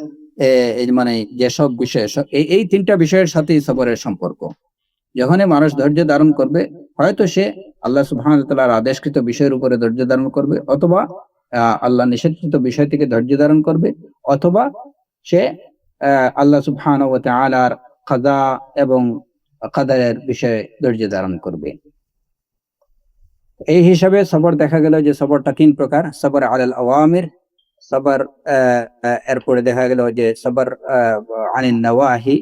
মানে যেসব বিষয়, এই তিনটা বিষয়ের সাথেই সবরের সম্পর্ক। যখনই মানুষ ধৈর্য ধারণ করবে, হয়তো সে আল্লাহ সুবহানাহু ওয়া তাআলার আদেশকৃত বিষয়ের উপরে ধৈর্য ধারণ করবে, অথবা আল্লাহ নিষেধকৃত বিষয় থেকে ধৈর্য ধারণ করবে, অথবা সে আল্লাহ সুবহানাহু ওয়া তাআলার কাযা এবং কাদারের বিষয়ে ধৈর্য ধারণ করবে। এই হিসাবে সবর দেখা গেল যে সবরটা তিন প্রকার। সবর আলাল আওয়ামির, সবর এরপরে দেখা গেল যে সবর আনিন নাওয়াহি,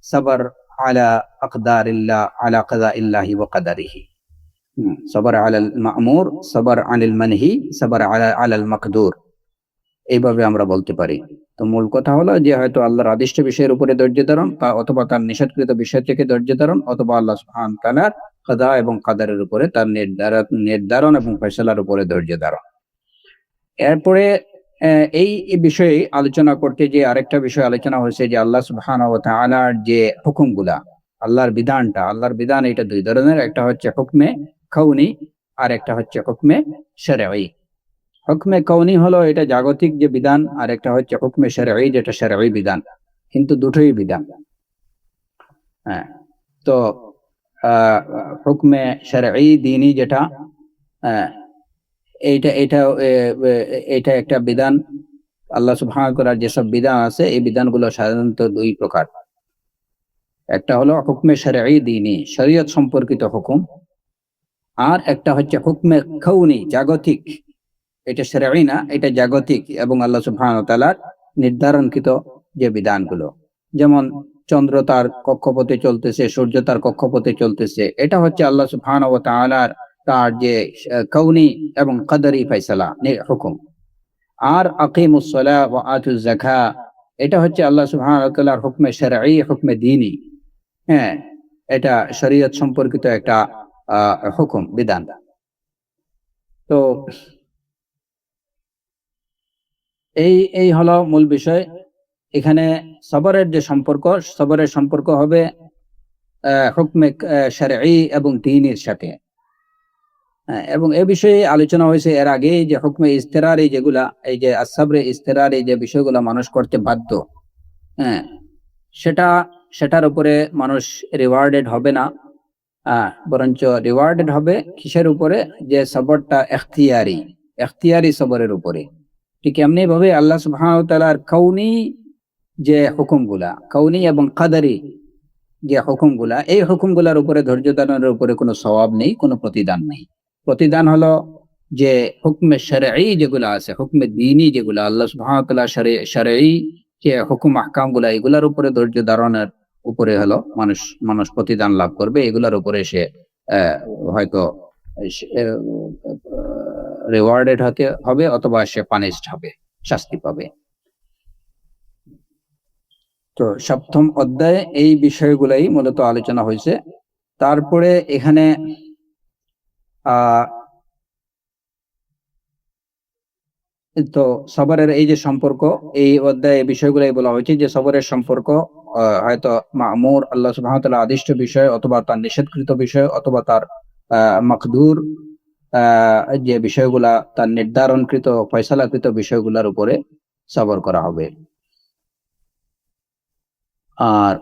সবর আলা আকদারিল্লাহ, আলা কাযাইল্লাহি ওয়া কাদারিহি, সবর আলাল মা'মুর, সবর আনিল মানহি, সবর আলাল মাকদুর। এইভাবে আমরা বলতে পারি। তো মূল কথা হলো যে হয়তো আল্লাহর আদিষ্ট বিষয়ের উপরে ধৈর্য ধারণ, অথবা তার নিষেধকৃত বিষয় থেকে ধৈর্য ধারণ, অথবা আল্লাহ সুবহানাহু ওয়া তাআলার কাযা এবং কাদারের উপরে, তার নির্ধারণ এবং ফয়সালার উপরে ধৈর্য ধারণ। এরপরে এই বিষয়ে আলোচনা করতে যে আরেকটা বিষয় আলোচনা হয়েছে যে আল্লাহ সুবহানাহু ওয়া তাআলার যে হুকুমগুলা, আল্লাহর বিধান এটা দুই ধরনের। একটা হচ্ছে হুকমে কাউনি, আর একটা হচ্ছে হুকমে শরঈ। হুকমে কাউনি হলো এটা জাগতিক যে বিধান, আর একটা হচ্ছে হুকমে শরঈ, যেটা শরঈ বিধান, কিন্তু দুটোই বিধান। হ্যাঁ, তো হুকমে শরঈ দ্বীনি যেটা, এইটা একটা বিধান। আল্লাহ সুবহানাহু ওয়া তাআলার যেসব বিধান আছে, এই বিধানগুলো সাধারণত দুই প্রকার। একটা হলো হুকমে শরঈ দ্বীনি, শরীয়ত সম্পর্কিত হুকুম, আর একটা হচ্ছে হুকমে কাউনি, জাগতিক। এটা শরঈ না, এটা জাগতিক এবং আল্লাহ সুবহানাহু ওয়া তাআলার নির্ধারণকৃত যে বিধানগুলো। যেমন চন্দ্র তার কক্ষপথে চলতেছে, সূর্য তার কক্ষপথে চলতেছে, এটা হচ্ছে আল্লাহ সুবহানাহু ওয়া তাআলার তার যে কাউনি এবং কদরি ফয়সালা হুকুম। আর আকিমুস সালাহ ওয়া আতুজ যাকাত, এটা হচ্ছে আল্লাহ সুবহানাহু ওয়া তাআলার হুকমে শারঈ, হুকমে দ্বীনি। হ্যাঁ, এটা শরীয়ত সম্পর্কিত একটা হুকুম, বিধান। তো এই এই হলো মূল বিষয়। এখানে সবরের যে সম্পর্ক, সবরের সম্পর্ক হবে হুকমে শারঈ এবং দ্বীনের সাথে। এবং এ বিষয়ে আলোচনা হয়েছে এর আগে যে হুকমে ইজতিরারি যেগুলা, এই যে আসসাবরে ইজতিরারি যে বিষয়গুলো মানুষ করতে বাধ্য, হ্যাঁ, সেটা সেটার উপরে মানুষ রিওয়ার্ডেড হবে না, বরঞ্চ রিওয়ার্ডেড হবে কিসের উপরে? যে সবরটা এখতিয়ারি, এখতিয়ারি সবরের উপরে। ঠিক এমনি ভাবে আল্লাহ সুবহানাহু ওয়া তাআলার কাউনি যে হুকুমগুলা, কাউনি এবং কাদারি যে হুকুমগুলা, এই হুকুমগুলার উপরে ধৈর্য ধারণের উপরে কোনো সওয়াব নেই, কোনো প্রতিদান নেই। প্রতিদান হলো যে হুকমে শারঈ যেগুলো আছে, হুকমে দ্বীনি যেগুলো, আল্লাহ সুবহানাহু ওয়া তাআলা শারঈ যে হুকুম আহকাম গুলা, এগুলার উপরে ধৈর্য ধারণের উপরে হলো মানুষ মানুষ প্রতিদান লাভ করবে। এগুলার উপরে সে হয়তো রিওয়ার্ডেড হতে হবে, অথবা সে পানিশড হবে, শাস্তি পাবে। তো সপ্তম অধ্যায়ে এই বিষয়গুলাই মূলত আলোচনা হয়েছে। তারপরে এখানে তো সবরের এই যে সম্পর্ক, এই অধ্যায়ে বিষয়গুলাই বলা হয়েছে যে সবরের সম্পর্ক হয়তো মা'মুর, আল্লাহ সুবহানাহু ওয়া তাআলা আদিষ্ট বিষয়, অথবা তার নিষেধকৃত বিষয়, অথবা তার মাকদুর যে বিষয়গুলা, তার নির্ধারণকৃত ফয়সালাকৃত বিষয়গুলোর উপরে সবর করা হবে। আর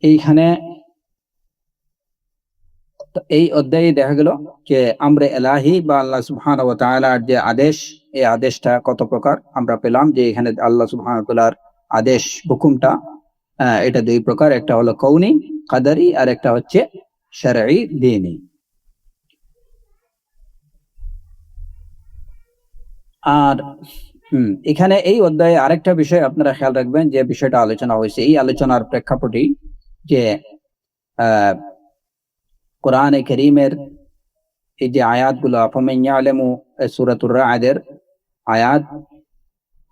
এইখানে এই অধ্যায়ে দেখা গেল যে আমরে এলাহি বা আল্লাহ সুবহানাহু ওয়া তাআলার যে আদেশ, এই আদেশটা কত প্রকার আমরা পেলাম। যে এখানে আল্লাহ সুবহানাহু ওয়া তাআলার আদেশ, হুকুমটা এটা দুই প্রকার, একটা হলো কওনি কাদারি, আর একটা হচ্ছে শারঈ দ্বীনি। আর এখানে এই অধ্যায়ে আরেকটা বিষয় আপনারা খেয়াল রাখবেন, যে বিষয়টা আলোচনা হয়েছে এই আলোচনার প্রেক্ষাপটে, যে কোরআনে কারীমের এই যে আয়াতগুলো, আফামান ইয়ালামু, সূরাতুর রা'দের আয়াত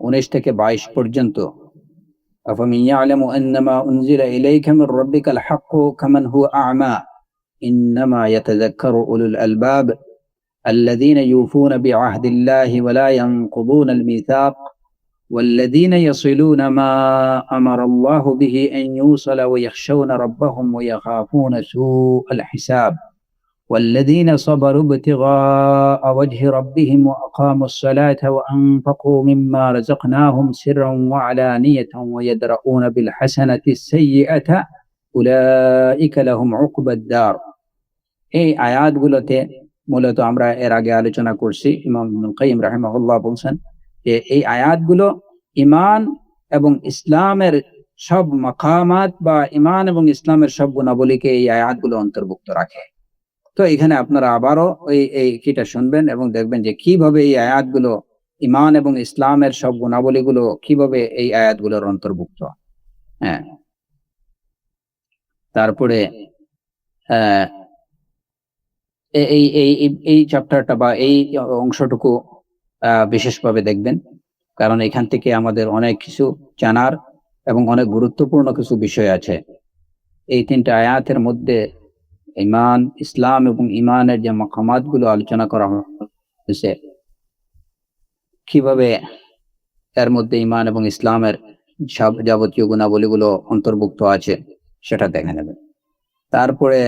19 থেকে 22 পর্যন্ত, আফামান ইয়ালামু আন্নামা উনজিলা ইলাইকা মির রাব্বিকাল হাক্কু কামান হুয়া আ'মা ইন্নামা ইয়াতাযাক্কারু উলুল আলবাব الذين يوفون بعهد الله ولا ينقضون الميثاق والذين يصلون ما أمر الله به أن يوصل ويخشون ربهم ويخافون سوء الحساب والذين صبروا ابتغاء وجه ربهم وأقاموا الصلاة وأنفقوا مما رزقناهم سرا وعلانية ويدرؤون بالحسنة السيئة أولئك لهم عقبى الدار। এই আয়াতগুলোতে মূলত আমরা এর আগে আলোচনা করছি, ইমাম ইবনুল কাইয়্যিম রাহিমাহুল্লাহ বলছেন যে এই আয়াতগুলো ঈমান এবং ইসলামের সব মাকামাত, বা ঈমান এবং ইসলামের সব গুণাবলীকে এই আয়াতগুলো অন্তর্ভুক্ত রাখে। তো এখানে আপনারা আবারও এই কিটা শুনবেন এবং দেখবেন যে কিভাবে এই আয়াতগুলো ঈমান এবং ইসলামের সব গুণাবলীগুলো কিভাবে এই আয়াতগুলোর অন্তর্ভুক্ত। হ্যাঁ, তারপরে এই এই এই চ্যাপ্টারটা বা এই অংশটুকু বিশেষভাবে দেখবেন, কারণ এখান থেকে আমাদের অনেক কিছু জানার এবং অনেক গুরুত্বপূর্ণ কিছু বিষয় আছে। এই তিনটা আয়াতের মধ্যে ঈমান, ইসলাম এবং ঈমানের যে মাকামাত গুলো আলোচনা করা হয়েছে, কিভাবে এর মধ্যে ঈমান এবং ইসলামের সব যাবতীয় গুণাবলীগুলো অন্তর্ভুক্ত আছে সেটা দেখে নেবেন। তারপরে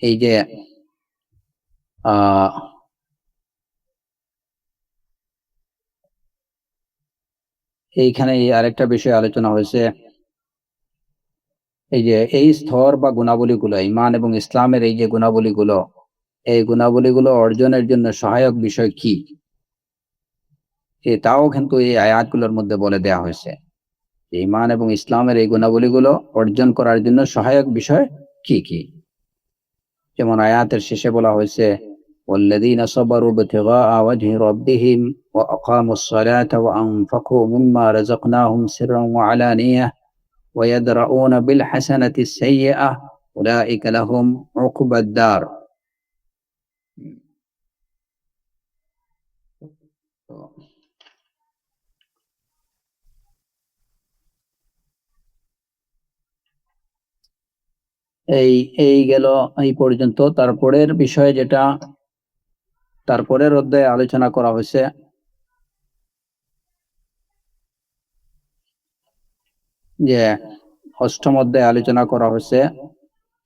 এই যে এইখানে আরেকটা বিষয় আলোচনা হয়েছে, এই যে এই স্তর বা গুণাবলীগুলো, ঈমান এবং ইসলামের এই যে গুণাবলীগুলো, এই গুণাবলীগুলো অর্জনের জন্য সহায়ক বিষয় কি, তাও কিন্তু এই আয়াতগুলোর মধ্যে বলে দেওয়া হয়েছে। ঈমান এবং ইসলামের এই গুণাবলীগুলো অর্জন করার জন্য সহায়ক বিষয় কি কি। যেমন আয়াতের শেষে বলা হয়েছে والذين صبروا ابتغاء وجه ربهم وأقاموا الصلاة وأنفقوا مما رزقناهم سرا وعلانية ويدرؤون بالحسنة السيئة أولئك لهم عقبى الدار। এই এই গেল এই পর্যন্ত। তারপরের বিষয় যেটা তারপরের অধ্যায়ে আলোচনা করা হয়েছে যে অষ্টম অধ্যায়ে আলোচনা করা হয়েছে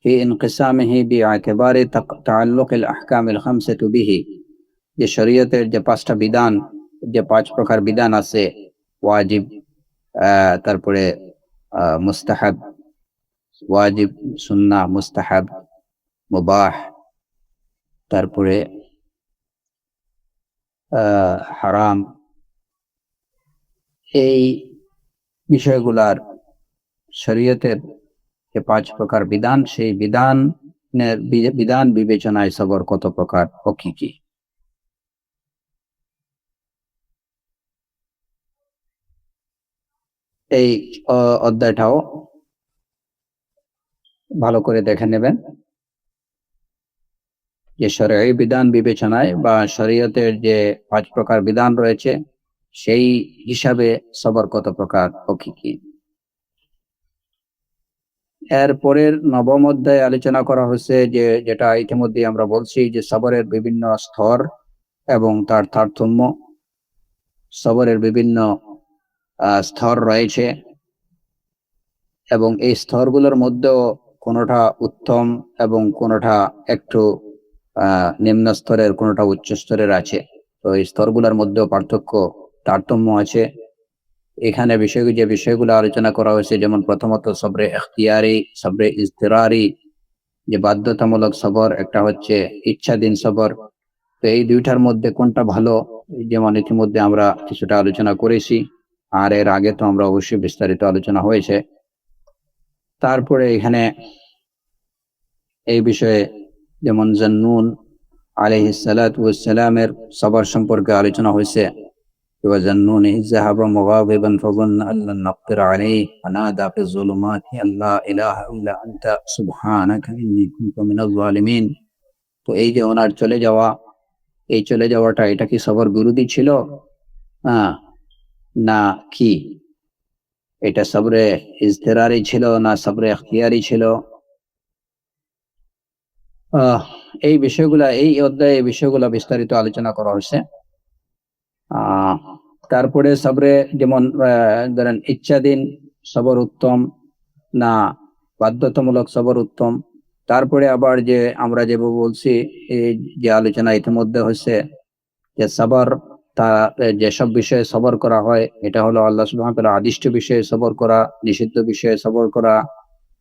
في انقسامه باعتبار تعلق الاحكام الخمسه به যে শরীয়তের যে পাঁচটা বিধান, যে পাঁচ প্রকার বিধান আছে, ওয়াজিব, তারপরে মুস্তাহাব, ওয়াজিব, সুন্নাহ, মুস্তাহাব, মুবাহ, তারপরে হারাম, এই বিষয়গুলার শরীয়তের যে পাঁচ প্রকার বিধান, সেই বিধান বিবেচনায় সবর কত প্রকার ও কি কি। এই অধ্যায়টাও ভালো করে দেখে নেবেন যে শরঈ বিধান বিবেচনায় বা শরীয়তের যে পাঁচ প্রকার বিধান রয়েছে সেই হিসাবে সবর কত প্রকার ও কি কি। এর পরের নবম অধ্যায়ে আলোচনা করা হয়েছে যে যেটা ইতিমধ্যে আমরা বলছি যে সবরের বিভিন্ন স্তর এবং তার তারতম্য। সবরের বিভিন্ন স্তর রয়েছে এবং এই স্তরগুলোর মধ্যেও কোনোটা উত্তম এবং কোনোটা একটু নিম্ন স্তরের, কোনোটা উচ্চ স্তরের আছে। তো এই স্তরগুলোর মধ্যেও পার্থক্য, তারতম্য আছে। এখানে যে বিষয়গুলো আলোচনা করা হয়েছে, যেমন প্রথমত সবরে এখতিয়ারি, সবরে ইজতিরারি, যে বাধ্যতামূলক সবর, একটা হচ্ছে ইচ্ছাধীন সবর। তো এই দুইটার মধ্যে কোনটা ভালো, যেমন ইতিমধ্যে আমরা কিছুটা আলোচনা করেছি, আর এর আগে তো আমরা অবশ্যই বিস্তারিত আলোচনা হয়েছে। তারপরে এখানে এই বিষয়ে যেমন জান্নুন আলাইহিস সালাতু ওয়াস সালামের সবর সম্পর্কে আলোচনা হয়েছে। وظنون إذ ذهب مغاضبا فظن أن لن نقدر عليه فنادى في الظلمات أن لا إله إلا أنت سبحانك إني كنت من الظالمين। তো এই যে ওনার চলে যাওয়া, এই চলে যাওয়াটা এটা কি সবর বিরোধী ছিল না কি? এটা সবরে ইজতিরারি ছিল না সবরে ইখতিয়ারি ছিল? এই বিষয়গুলা এই অধ্যায়ে বিষয়গুলা বিস্তারিত আলোচনা করা হয়েছে। তারপরে সবরে যেমন ধরেন ইচ্ছাধীন সবর উত্তম না বাধ্যতামূলক সবর উত্তম। তারপরে আবার যে আমরা যেভাবে বলছি, এই যে আলোচনা ইতিমধ্যে হয়েছে যে সবর, তা যেসব বিষয়ে সবর করা হয় এটা হলো আল্লাহ সুবহানাহু ওয়া তাআলা আদিষ্ট বিষয়ে সবর করা, নিষিদ্ধ বিষয়ে সবর করা,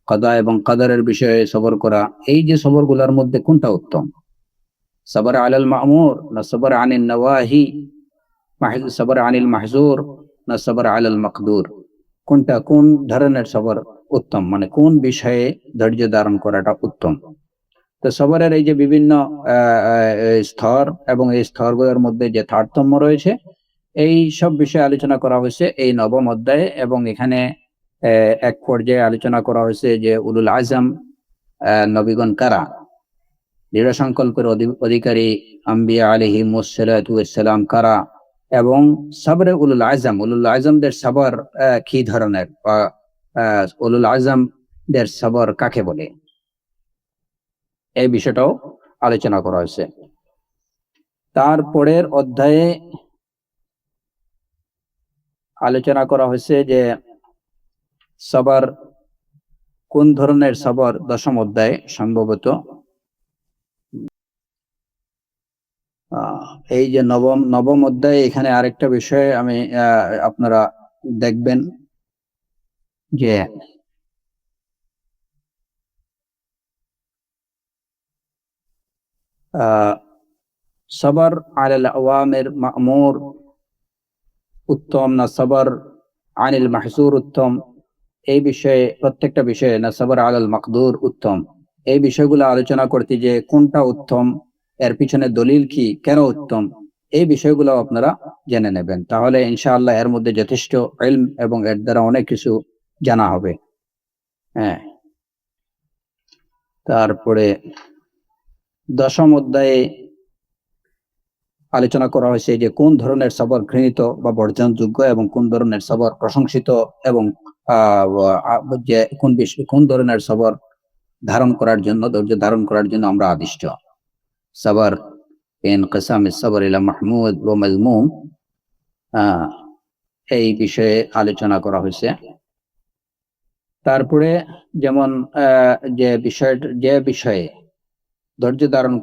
কদা এবং কদরের বিষয়ে সবর করা। এই যে সবরগুলোর মধ্যে কোনটা উত্তম? সবর আলাল মা'মুর না সবর আনিন নওয়াহি, সবর আনিল মাহজুর না সবর আলাল মাকদুর? কোনটা, কোন ধরনের সবর উত্তম, মানে কোন বিষয়ে ধৈর্য ধারণ করাটা উত্তম? তো সবরের এই যে বিভিন্ন স্তর এবং এই স্তরগুলোর মধ্যে যে তারতম্য রয়েছে, এই সব বিষয়ে আলোচনা করা হয়েছে এই নবম অধ্যায়ে। এবং এখানে এক পর্যায়ে আলোচনা করা হয়েছে যে উলুল আজম নবীগণ কারা, দৃঢ় সংকল্পের অধিকারী আম্বিয়া আলাইহিমুস সালাতু ওয়াস সালাম কারা, এবং সবরে উলুল আজমদের সবর কি ধরনের, বা উলুল আজমদের সবর কাকে বলে, এই বিষয়টাও আলোচনা করা হয়েছে। তারপরের অধ্যায়ে আলোচনা করা হয়েছে যে সবর কোন ধরনের সবর, দশম অধ্যায়ে সম্ভবত। এই যে নবম অধ্যায়ে এখানে আরেকটা বিষয় আমি আপনারা দেখবেন যে সবর আলাল আওয়ামির মা'মুর উত্তম না সবর আনিল মাহজুর উত্তম? এই বিষয়ে প্রত্যেকটা বিষয়ে না সবর আলাল মাকদুর উত্তম? এই বিষয়গুলো আলোচনা করতে যে কোনটা উত্তম, এর পিছনে দলিল কি, কেন উত্তম, এই বিষয়গুলো আপনারা জেনে নেবেন। তাহলে ইনশাআল্লাহ এর মধ্যে যথেষ্ট ইলম এবং এর দ্বারা অনেক কিছু জানা হবে। হ্যাঁ, তারপরে দশম অধ্যায়ে আলোচনা করা হয়েছে যে কোন ধরনের সবর ঘৃণিত বা বর্জনযোগ্য এবং কোন ধরনের সবর প্রশংসিত, এবং যে কোন ধরনের সবর ধারণ করার জন্য, ধৈর্য ধারণ করার জন্য আমরা আদিষ্ট। সবর ইনকিসাম সবর ইলা মাহমুদ ওয়া মাযমুম, এই বিষয়ে আলোচনা করা হয়েছে। তারপরে যেমন যে বিষয়ে ধৈর্য ধারণ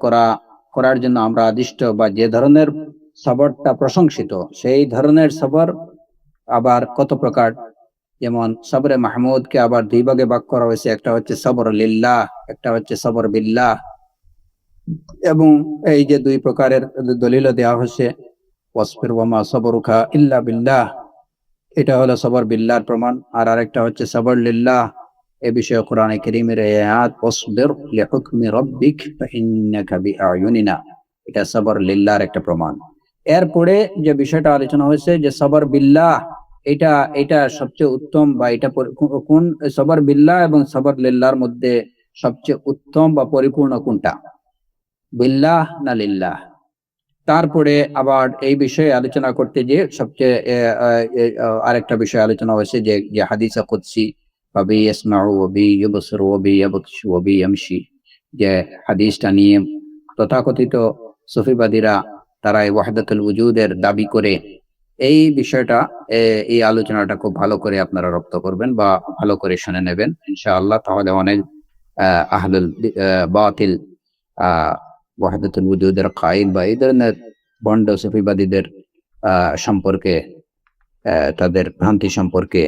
করার জন্য আমরা আদিষ্ট, বা যে ধরনের সবরটা প্রশংসিত, সেই ধরনের সবর আবার কত প্রকার। যেমন সবরে মাহমুদকে আবার দুই ভাগে ভাগ করা হয়েছে, একটা হচ্ছে সবর লিল্লাহ, একটা হচ্ছে সবর বিল্লাহ। এবং এই যে দুই প্রকারের দলিল দেওয়া হয়েছে, ওয়াসবির ওয়া মা সবরুকা ইল্লা বিল্লাহ, এটা হলো সবর বিল্লাহর প্রমাণ। আর আরেকটা হচ্ছে সবর লিল্লাহ। এ বিষয়ে কোরআনে কারীমের আয়াত, ওয়াসবির লিহুকমি রাব্বিক ফাইন্নাকা বিআয়ুনিনা, এটা সবর লিল্লাহর একটা প্রমাণ। এরপরে যে বিষয়টা আলোচনা হয়েছে যে সবর বিল্লাহ, এটা সবচেয়ে উত্তম, বা এটা কোন সবর বিল্লাহ এবং সবর লিল্লাহর মধ্যে সবচেয়ে উত্তম বা পরিপূর্ণ কোনটা, বিল্লাহ না লিল্লাহ? তারপরে আবার এই বিষয়ে আলোচনা করতে যে সবচেয়ে আরেকটা বিষয় আলোচনা হয়েছে যে হাদিসে কুদসি, ওয়াবি ইয়াসমাউ ওয়াবি ইউবসিরু ওয়াবি ইয়াবতশু ওয়াবি ইয়ামশি, যে হাদিসটা নিয়ে তথাকথিত সুফিবাদীরা তারা এই ওয়াহদাতুল উজুদের দাবি করে, এই বিষয়টা এই আলোচনাটা খুব ভালো করে আপনারা রপ্ত করবেন বা ভালো করে শুনে নেবেন ইনশাআল্লাহ। তাহলে অনেক আহলুল বাতিল, ওয়াহদাতুল উজুদের কায়েল বা এই ধরনের বন্ড সুফিবাদীদের সম্পর্কে, তাদের ভ্রান্তি সম্পর্কে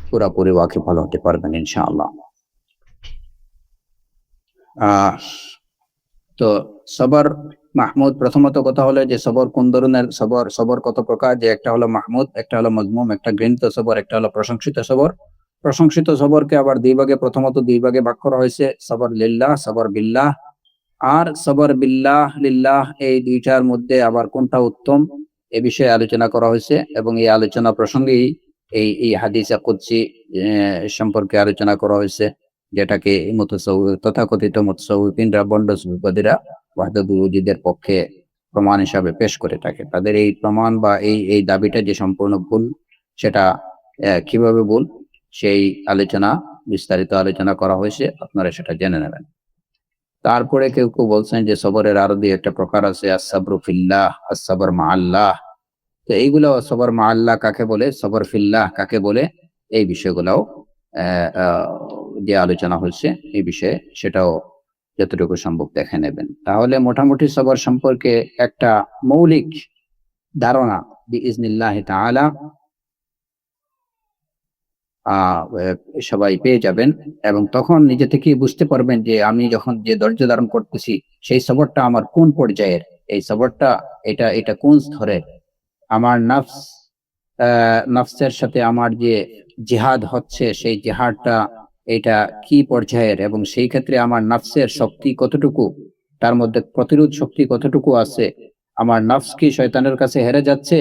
পুরাপুরি ওয়াকিবহাল হতে পারবেন ইনশাআল্লাহ। তো সবর মাহমুদ, প্রথমত কথা হলো যে সবর কোন ধরনের সবর, সবর কত প্রকার, যে একটা হলো মাহমুদ, একটা হলো মজমুম, একটা ঘৃণিত সবর, একটা হলো প্রশংসিত সবর। প্রশংসিত সবরকে আবার প্রথমত দুই ভাগে ভাগ করা হয়েছে, সবর লিল্লাহ, সবর বিল্লাহ। আর সবর বিল্লাহ লিল্লাহ, এই দুইটার মধ্যে আবার কোনটা উত্তম, এ বিষয়ে আলোচনা করা হয়েছে। এবং এই আলোচনা প্রসঙ্গেই এই হাদিসে কুদসি সম্পর্কে আলোচনা করা হয়েছে, যেটাকে তথাকথিত মুতাসাউফিনরা, বন্ড সুফিবাদীরা ওয়াহদাতুল উজুদের পক্ষে প্রমাণ হিসাবে পেশ করে থাকে। তাদের এই প্রমাণ বা এই দাবিটা যে সম্পূর্ণ ভুল, সেটা কিভাবে ভুল, সেই বিস্তারিত আলোচনা করা হয়েছে, আপনারা সেটা জেনে নেবেন। তারপরে কেউ কেউ বলছেন যে সবরের আরো দুই একটা প্রকার আছে, আস-সাবরু ফিল্লাহ, আস-সাবর মা আল্লাহ। তো এইগুলো সবর মা আল্লাহ কাকে বলে, সবর ফিল্লাহ কাকে বলে, এই বিষয়গুলোও যে আলোচনা হয়েছে এই বিষয়ে, সেটাও যতটুকু সম্ভব দেখে নেবেন। তাহলে মোটামুটি সবর সম্পর্কে একটা মৌলিক ধারণা বিইজনিল্লাহি তাআলা সবাই পেয়ে যাবেন। এবং তখন নিজে থেকেই বুঝতে পারবেন যে আমি যখন যে ধৈর্য ধারণ করতেছি, সেই সবরটা আমার কোন পর্যায়ের, এই সবরটা এটা কোন স্তরে, আমার নফসের সাথে আমার যে জিহাদ হচ্ছে, সেই জিহাদটা এটা কি পর্যায়ের, এবং সেই ক্ষেত্রে আমার নফসের শক্তি কতটুকু, তার মধ্যে প্রতিরোধ শক্তি কতটুকু আছে, আমার নফস কি শয়তানের কাছে হেরে যাচ্ছে,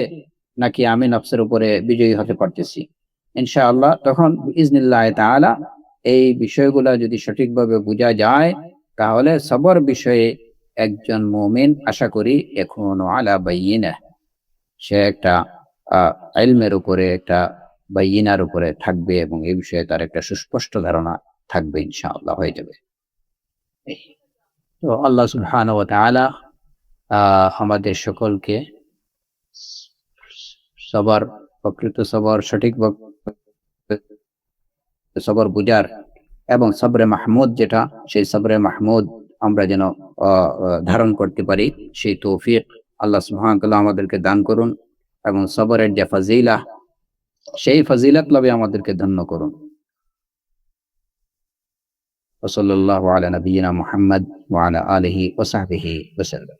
নাকি আমি নফসের উপরে বিজয়ী হতে পারতেছি। ইনশাআল্লাহ তখন বিইজনিল্লাহ তাআলা এই বিষয়গুলো যদি সঠিকভাবে বোঝা যায়, তাহলে সবর বিষয়ে একজন মুমিন আশা করি এখনো আলা বাইয়িনা, সে একটা ইলমের উপরে, একটা বাইয়িনার উপরে থাকবে, এবং এই বিষয়ে তার একটা সুস্পষ্ট ধারণা থাকবে, ইনশাআল্লাহ হয়ে যাবে। তো আল্লাহ সুবহানাহু ওয়া তাআলা আমাদের সকলকে সবর, প্রকৃত সবর, সঠিকভাবে সবর বুঝার, এবং সবরে মাহমুদ যেটা, সেই সবরে মাহমুদ আমরা যেন ধারণ করতে পারি, সেই তৌফিক আল্লাহ সুবহানাহু ওয়া তাআলা আমাদেরকে দান করুন। এবং সবরের যে ফাজিলা, সেই ফাজিলাত লাভে আমাদেরকে ধন্য করুন। ওয়া সাল্লাল্লাহু আলা নবিয়িনা মুহাম্মদ ওয়া আলা আলিহি ওয়া সাহবিহি ওয়া সাল্লাম।